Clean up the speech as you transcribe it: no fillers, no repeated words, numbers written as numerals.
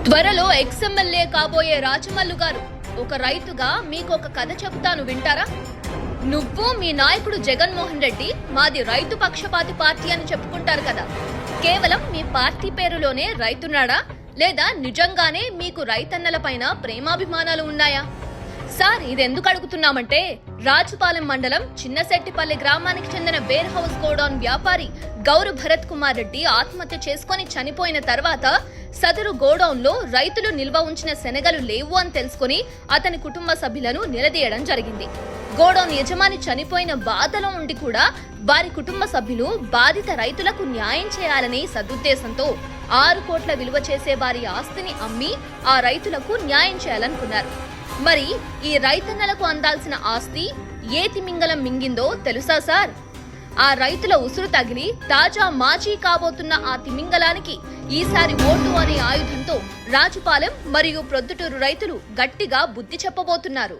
త్వరలో ఎక్స్ఎమ్మెల్యే కాబోయే రాచమల్లు గారు ఒక రైతుగా మీకు ఒక కథ చెబుతాను, వింటారా? నువ్వు మీ నాయకుడు జగన్మోహన్ రెడ్డి మాది రైతు పక్షపాతి పార్టీ అని చెప్పుకుంటారు కదా. కేవలం మీ పార్టీ పేరులోనే రైతున్నాడా, లేదా నిజంగానే మీకు రైతన్నలపైన ప్రేమాభిమానాలు ఉన్నాయా? సార్, ఇదెందుకు అడుగుతున్నామంటే రాజుపాలెం మండలం చిన్నశెట్టిపల్లి గ్రామానికి చెందిన వేర్ హౌస్ గోడౌన్ వ్యాపారి గౌరు భరత్ కుమార్ రెడ్డి ఆత్మహత్య చేసుకుని చనిపోయిన తర్వాత సదరు గోడౌన్ లో రైతులు నిల్వ ఉంచిన శనగలు లేవు అని తెలుసుకుని అతని కుటుంబ సభ్యులను నిలదీయడం జరిగింది. గోడౌన్ యజమాని చనిపోయిన బాధలో ఉండి కూడా వారి కుటుంబ సభ్యులు బాధిత రైతులకు న్యాయం చేయాలని సదుద్దేశంతో 6 కోట్ల విలువ చేసే వారి ఆస్తిని అమ్మి ఆ రైతులకు న్యాయం చేయాలనుకున్నారు. మరి ఈ రైతన్నలకు అందాల్సిన ఆస్తి ఏ తిమింగలం మింగిందో తెలుసా సార్? ఆ రైతుల ఉసురు తగిలి తాజా మాజీ కాబోతున్న ఆ తిమింగలానికి ఈసారి ఓటు అనే ఆయుధంతో రాజుపాలెం మరియు ప్రొద్దుటూరు రైతులు గట్టిగా బుద్ధి చెప్పబోతున్నారు.